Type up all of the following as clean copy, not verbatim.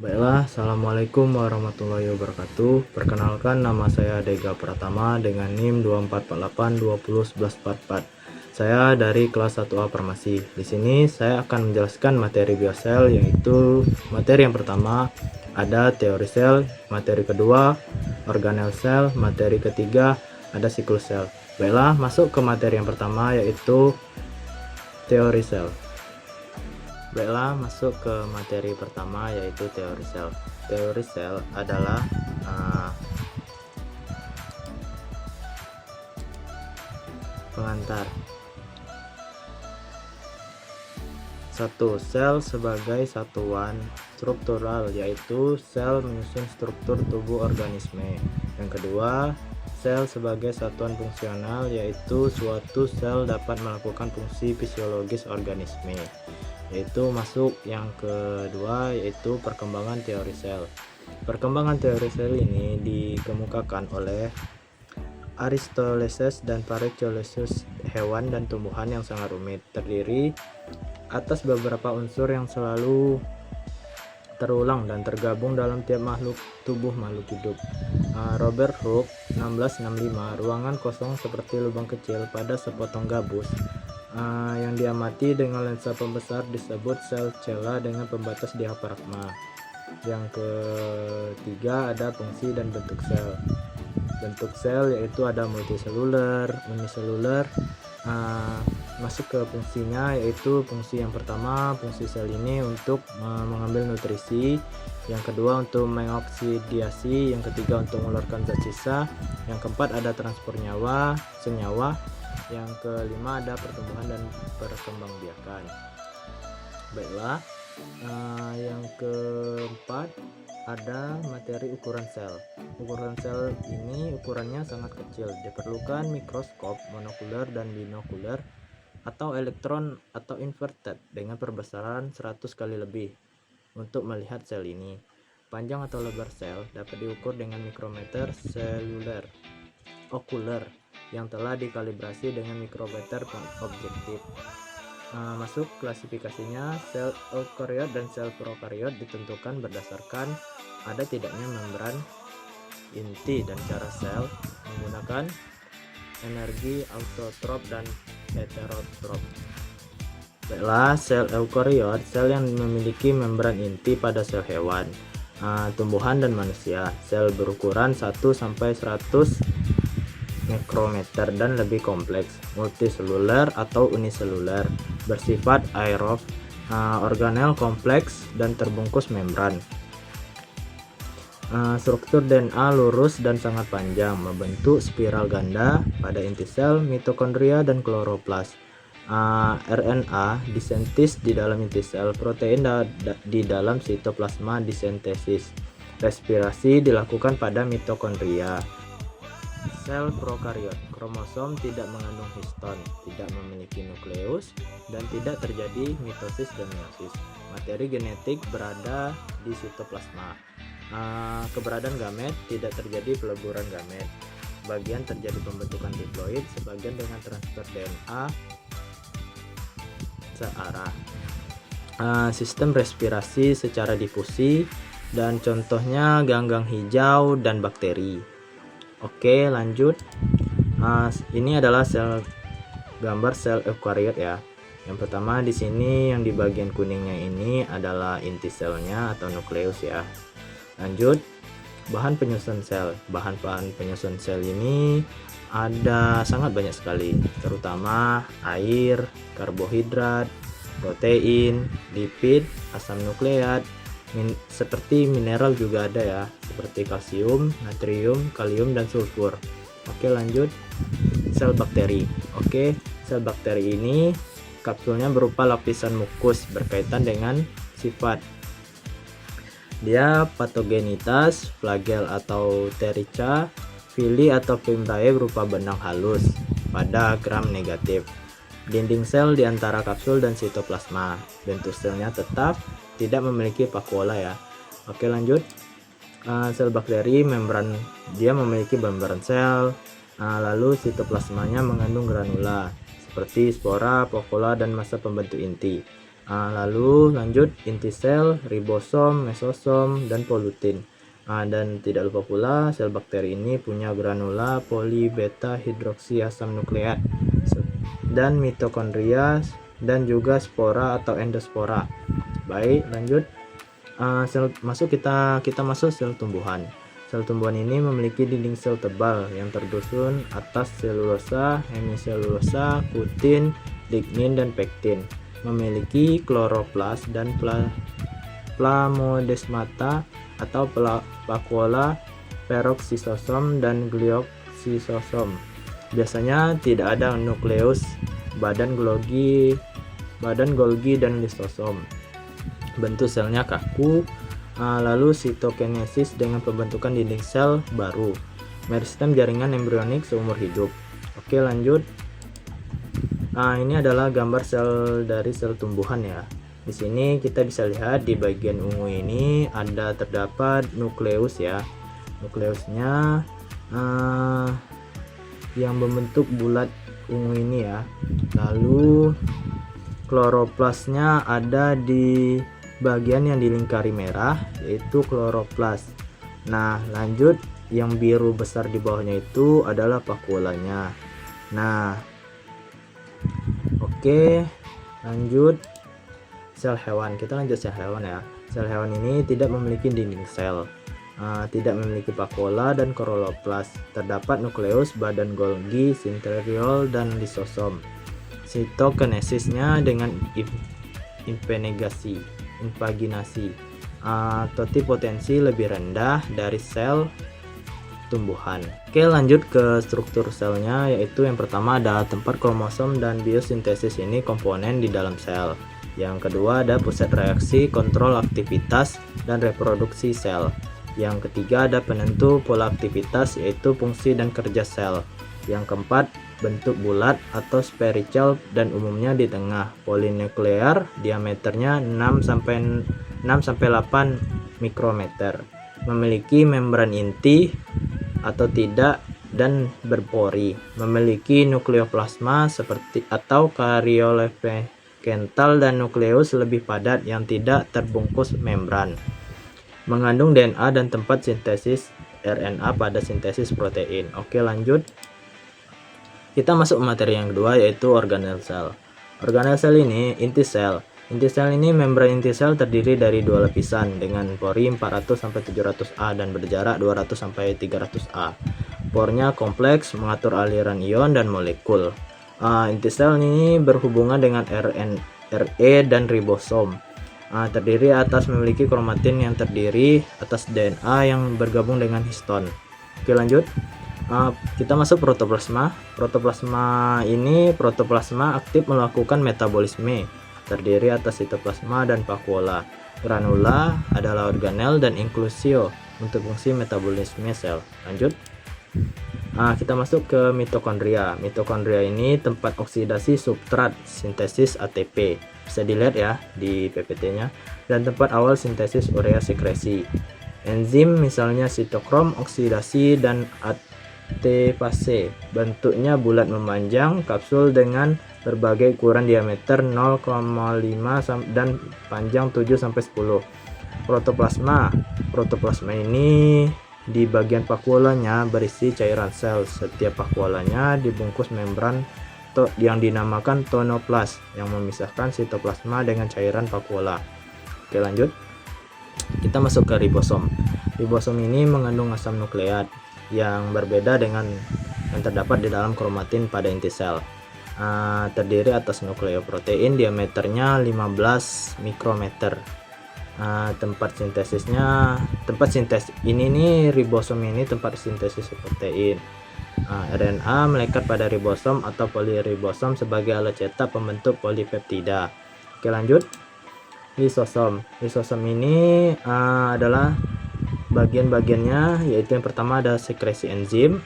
Baiklah, Assalamualaikum warahmatullahi wabarakatuh. Perkenalkan, nama saya Dega Pratama dengan NIM 2448201144. Saya dari kelas 1A Farmasi. Di sini saya akan menjelaskan materi biosel, yaitu materi yang pertama ada teori sel, materi kedua organel sel, materi ketiga ada siklus sel. Baiklah, masuk ke materi yang pertama, yaitu teori sel. Baiklah, masuk ke materi pertama, yaitu teori sel. Teori sel adalah pengantar. 1. Sel sebagai satuan struktural, yaitu sel menyusun struktur tubuh organisme. Yang kedua, sel sebagai satuan fungsional, yaitu suatu sel dapat melakukan fungsi fisiologis organisme. Yaitu masuk yang kedua, yaitu perkembangan teori sel. Perkembangan teori sel ini dikemukakan oleh Aristoteles dan Paracelsus, hewan dan tumbuhan yang sangat rumit, terdiri atas beberapa unsur yang selalu terulang dan tergabung dalam tiap tubuh makhluk hidup. Robert Hooke 1665, ruangan kosong seperti lubang kecil pada sepotong gabus yang diamati dengan lensa pembesar disebut sel cella dengan pembatas diafragma. Yang ketiga ada fungsi dan bentuk sel. Bentuk sel yaitu ada multiseluler, uniseluler. Masuk ke fungsinya, yaitu fungsi yang pertama, fungsi sel ini untuk mengambil nutrisi, yang kedua untuk mengoksidasi, yang ketiga untuk mengeluarkan zat sisa, yang keempat ada transport nyawa, senyawa, yang kelima ada pertumbuhan dan perkembangbiakan. Baiklah, yang keempat ada materi ukuran sel. Ukuran sel ini ukurannya sangat kecil, diperlukan mikroskop monokuler dan binokuler atau elektron atau inverted dengan perbesaran 100 kali lebih untuk melihat sel ini. Panjang atau lebar sel dapat diukur dengan mikrometer seluler okuler yang telah dikalibrasi dengan mikrometer objektif. Masuk klasifikasinya, sel eukariot dan sel prokariot ditentukan berdasarkan ada tidaknya membran inti dan cara sel menggunakan energi autotrop dan heterotrop. Baiklah, sel eukariot, sel yang memiliki membran inti pada sel hewan, tumbuhan dan manusia. Sel berukuran 1-100 mikrometer dan lebih kompleks, multiseluler atau uniseluler, bersifat aerob, organel kompleks dan terbungkus membran. Struktur DNA lurus dan sangat panjang, membentuk spiral ganda pada inti sel, mitokondria dan kloroplas. RNA disintesis di dalam inti sel, protein di dalam sitoplasma disintesis. Respirasi dilakukan pada mitokondria. Sel prokariot, kromosom tidak mengandung histon, tidak memiliki nukleus, dan tidak terjadi mitosis dan meiosis. Materi genetik berada di sitoplasma. Keberadaan gamet, tidak terjadi peleburan gamet. Sebagian terjadi pembentukan diploid, sebagian dengan transfer DNA searah. Sistem respirasi secara difusi, dan contohnya ganggang hijau dan bakteri. Oke, lanjut. Ini adalah gambar sel eukariot ya. Yang pertama di sini yang di bagian kuningnya ini adalah inti selnya atau nukleus ya. Lanjut, bahan penyusun sel. Bahan-bahan penyusun sel ini ada sangat banyak sekali, terutama air, karbohidrat, protein, lipid, asam nukleat, seperti mineral juga ada ya, seperti kalsium, natrium, kalium, dan sulfur. Oke, lanjut. Sel bakteri. Oke, sel bakteri ini kapsulnya berupa lapisan mukus berkaitan dengan sifat. Dia patogenitas, flagel atau terica, fili atau fimbriae berupa benang halus pada gram negatif. Dinding sel di antara kapsul dan sitoplasma. Bentuk selnya tetap, tidak memiliki vakuola ya. Oke, lanjut. Sel bakteri dia memiliki membran sel, lalu sitoplasmanya mengandung granula seperti spora, vakuola, dan massa pembentuk inti. Lalu lanjut inti sel, ribosom, mesosom, dan polutin. Dan tidak lupa pula sel bakteri ini punya granula polibeta hidroksi asam nukleat dan mitokondria dan juga spora atau endospora. Baik, lanjut. Kita masuk sel tumbuhan. Sel tumbuhan ini memiliki dinding sel tebal yang tersusun atas selulosa, hemiselulosa, kutin, lignin, dan pektin. Memiliki kloroplas dan plasmodesmata atau vakuola, peroksisosom, dan glioksisosom. Biasanya tidak ada nukleus, badan Golgi, dan lisosom. Bentuk selnya kaku. Lalu sitokinesis dengan pembentukan dinding sel baru. Meristem jaringan embrionik seumur hidup. Oke, lanjut. Ini adalah gambar sel dari sel tumbuhan ya. Di sini kita bisa lihat di bagian ungu ini terdapat nukleus ya. Nukleusnya yang membentuk bulat ungu ini ya. Lalu kloroplasnya ada di bagian yang dilingkari merah, yaitu kloroplas. Nah, lanjut, yang biru besar di bawahnya itu adalah vakuolanya. Nah, oke, lanjut sel hewan. Kita lanjut sel hewan ya. Sel hewan ini tidak memiliki dinding sel, tidak memiliki vakuola dan kloroplas. Terdapat nukleus, badan Golgi, sentriol, dan lisosom. Sitokinesisnya dengan invaginasi. Totipotensi lebih rendah dari sel tumbuhan. Oke, lanjut ke struktur selnya, yaitu yang pertama ada tempat kromosom dan biosintesis, ini komponen di dalam sel. Yang kedua ada pusat reaksi, kontrol aktivitas dan reproduksi sel. Yang ketiga ada penentu pola aktivitas, yaitu fungsi dan kerja sel. Yang keempat, bentuk bulat atau spherical dan umumnya di tengah, polinuklear, diameternya 6-8 mikrometer, memiliki membran inti atau tidak dan berpori, memiliki nukleoplasma seperti atau karyolevenkental dan nukleus lebih padat yang tidak terbungkus membran, mengandung DNA dan tempat sintesis RNA pada sintesis protein. Oke, lanjut. Kita masuk materi yang kedua, yaitu organel sel. Organel sel ini inti sel. Inti sel ini membran inti sel terdiri dari dua lapisan dengan pori 400-700A dan berjarak 200-300A. Pornya kompleks, mengatur aliran ion dan molekul. Inti sel ini berhubungan dengan RNA dan ribosom. Terdiri atas memiliki kromatin yang terdiri atas DNA yang bergabung dengan histon. Oke, lanjut. Kita masuk protoplasma. Protoplasma ini aktif melakukan metabolisme, terdiri atas sitoplasma dan vakuola. Granula adalah organel dan inklusio untuk fungsi metabolisme sel. Lanjut. Kita masuk ke mitokondria. Mitokondria ini tempat oksidasi substrat sintesis ATP. Bisa dilihat ya di PPT-nya, dan tempat awal sintesis urea sekresi. Enzim misalnya sitokrom, oksidasi, dan ATPase. Bentuknya bulat memanjang, kapsul dengan berbagai ukuran diameter 0,5 dan panjang 7-10. Protoplasma. Protoplasma ini di bagian vakuolanya berisi cairan sel. Setiap vakuolanya dibungkus membran yang dinamakan tonoplas yang memisahkan sitoplasma dengan cairan vakuola. Oke, lanjut. Kita masuk ke ribosom. Ribosom ini mengandung asam nukleat yang berbeda dengan yang terdapat di dalam kromatin pada inti sel. Terdiri atas nukleoprotein diameternya 15 mikrometer. Tempat sintesis ini nih, ribosom ini tempat sintesis protein. RNA melekat pada ribosom atau poliribosom sebagai alat cetak pembentuk polipeptida. Oke, lanjut. Lisosom. Lisosom ini adalah bagian-bagiannya, yaitu yang pertama ada sekresi enzim,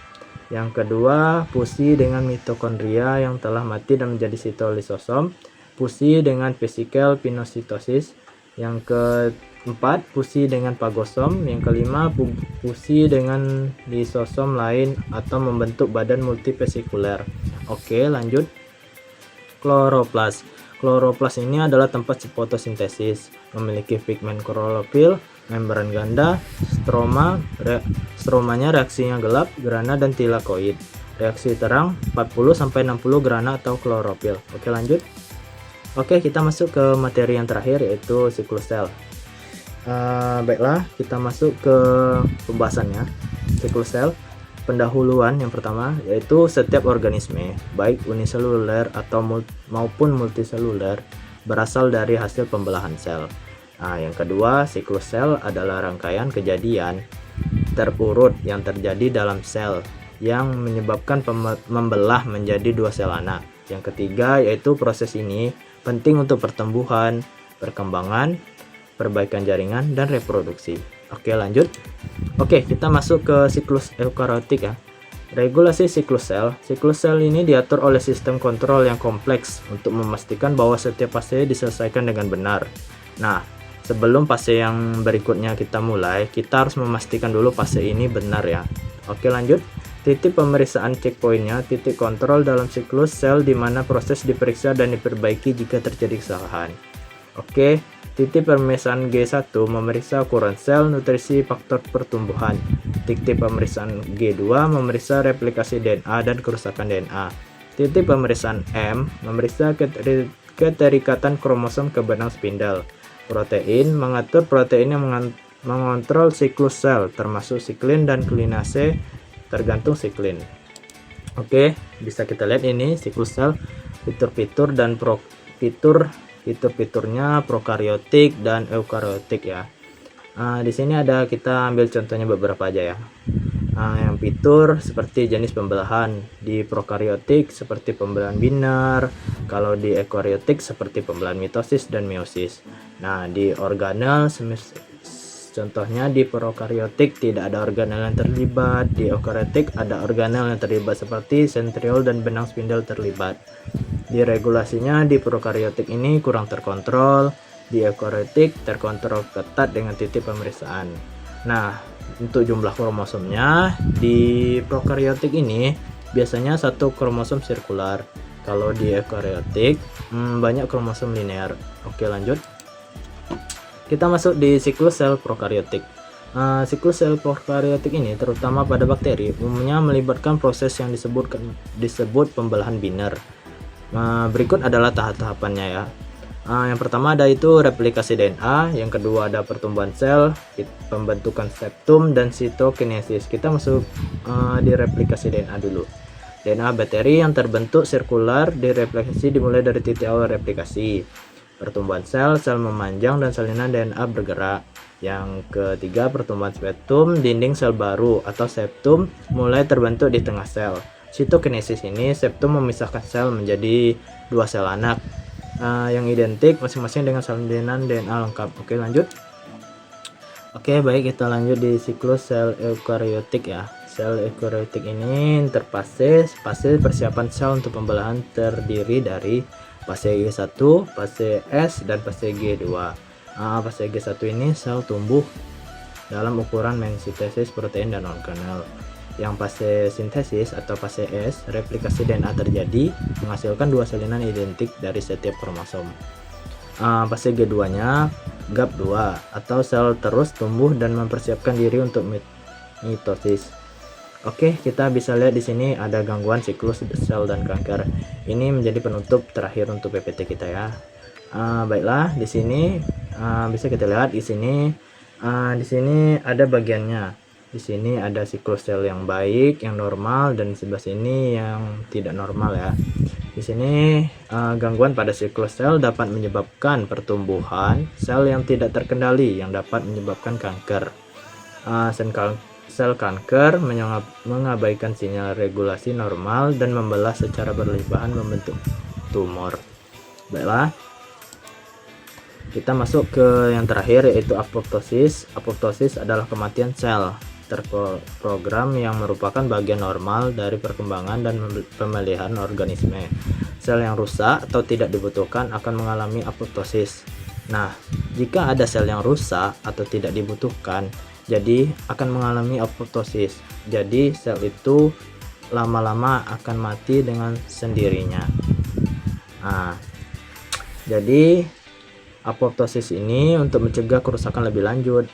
yang kedua fusi dengan mitokondria yang telah mati dan menjadi sitolisosom, fusi dengan vesikel pinositosis, yang keempat fusi dengan fagosom, yang kelima fusi dengan lisosom lain atau membentuk badan multivesikuler. Oke, lanjut. Kloroplas. Kloroplas ini adalah tempat fotosintesis, memiliki pigmen klorofil, membran ganda, stromanya reaksinya gelap, grana dan tilakoid. Reaksi terang 40-60 grana atau klorofil. Oke, lanjut. Oke, kita masuk ke materi yang terakhir, yaitu siklus sel. Baiklah, kita masuk ke pembahasannya. Siklus sel. Pendahuluan yang pertama yaitu setiap organisme, baik uniseluler atau maupun multiseluler, berasal dari hasil pembelahan sel. Nah, yang kedua, siklus sel adalah rangkaian kejadian terurut yang terjadi dalam sel yang menyebabkan membelah menjadi dua sel anak. Yang ketiga, yaitu proses ini penting untuk pertumbuhan, perkembangan, perbaikan jaringan, dan reproduksi. Oke, lanjut. Oke, kita masuk ke siklus eukariotik ya. Regulasi siklus sel. Siklus sel ini diatur oleh sistem kontrol yang kompleks untuk memastikan bahwa setiap fase diselesaikan dengan benar. Nah, sebelum fase yang berikutnya kita mulai, kita harus memastikan dulu fase ini benar ya. Oke, lanjut. Titik pemeriksaan checkpointnya, titik kontrol dalam siklus sel di mana proses diperiksa dan diperbaiki jika terjadi kesalahan. Oke, titik pemeriksaan G1 memeriksa ukuran sel, nutrisi, faktor pertumbuhan. Titik pemeriksaan G2 memeriksa replikasi DNA dan kerusakan DNA. Titik pemeriksaan M memeriksa keterikatan kromosom ke benang spindle. Protein mengatur protein yang mengontrol siklus sel, termasuk siklin dan klinase, tergantung siklin. Oke, bisa kita lihat ini siklus sel, fitur-fitur dan fitur-fiturnya prokariotik dan eukariotik ya. Di sini ada, kita ambil contohnya beberapa aja ya. Yang fitur seperti jenis pembelahan, di prokariotik seperti pembelahan binar, kalau di eukariotik seperti pembelahan mitosis dan meiosis. Nah, di organel contohnya di prokariotik tidak ada organel yang terlibat, di eukariotik ada organel yang terlibat seperti sentriol dan benang spindel terlibat. Di regulasinya di prokariotik ini kurang terkontrol, di eukariotik terkontrol ketat dengan titik pemeriksaan. Nah, untuk jumlah kromosomnya di prokariotik ini biasanya satu kromosom sirkular. Kalau di eukariotik banyak kromosom linear. Oke, lanjut. Kita masuk di siklus sel prokariotik. Siklus sel prokariotik ini terutama pada bakteri umumnya melibatkan proses yang disebut pembelahan binar. Berikut adalah tahap-tahapannya ya. Yang pertama ada itu replikasi DNA, yang kedua ada pertumbuhan sel, pembentukan septum, dan sitokinesis. Kita masuk di replikasi DNA dulu. DNA bakteri yang terbentuk sirkular direplikasi dimulai dari titik awal replikasi. Pertumbuhan sel, sel memanjang dan salinan DNA bergerak. Yang ketiga pertumbuhan septum, dinding sel baru atau septum mulai terbentuk di tengah sel. Sitokinesis ini septum memisahkan sel menjadi dua sel anak yang identik masing-masing dengan salinan DNA lengkap. Oke, lanjut. Oke, baik, kita lanjut di siklus sel eukariotik ya. Sel eukariotik ini interfase persiapan sel untuk pembelahan terdiri dari fase G1, fase S, dan fase G2. Fase G1 ini sel tumbuh dalam ukuran mensintesis protein dan organel. Yang fase sintesis atau fase S, replikasi DNA terjadi menghasilkan dua salinan identik dari setiap kromosom. Fase G2-nya GAP2 atau sel terus tumbuh dan mempersiapkan diri untuk mitosis. Oke, kita bisa lihat di sini ada gangguan siklus sel dan kanker. Ini menjadi penutup terakhir untuk PPT kita ya. Baiklah, di sini bisa kita lihat di sini ada bagiannya. Di sini ada siklus sel yang baik, yang normal, dan di sebelah sini yang tidak normal ya. Di sini gangguan pada siklus sel dapat menyebabkan pertumbuhan sel yang tidak terkendali yang dapat menyebabkan kanker. Sel kanker mengabaikan sinyal regulasi normal dan membelah secara berlimpahan membentuk tumor. Baiklah, kita masuk ke yang terakhir yaitu apoptosis. Apoptosis adalah kematian sel terprogram yang merupakan bagian normal dari perkembangan dan pemeliharaan organisme. Sel yang rusak atau tidak dibutuhkan akan mengalami apoptosis. Nah, jika ada sel yang rusak atau tidak dibutuhkan, jadi akan mengalami apoptosis. Jadi sel itu lama-lama akan mati dengan sendirinya. Nah, Jadi apoptosis ini untuk mencegah kerusakan lebih lanjut.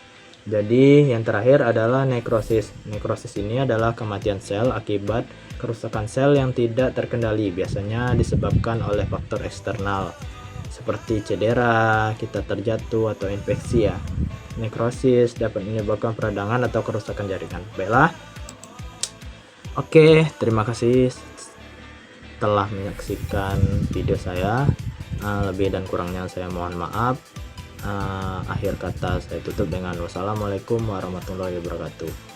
Jadi yang terakhir adalah nekrosis. Nekrosis ini adalah kematian sel akibat kerusakan sel yang tidak terkendali, biasanya disebabkan oleh faktor eksternal seperti cedera, kita terjatuh, atau infeksi ya. Nekrosis dapat menyebabkan peradangan atau kerusakan jaringan. Baiklah. Oke, terima kasih telah menyaksikan video saya. Lebih dan kurangnya saya mohon maaf. Akhir kata saya tutup dengan wassalamualaikum warahmatullahi wabarakatuh.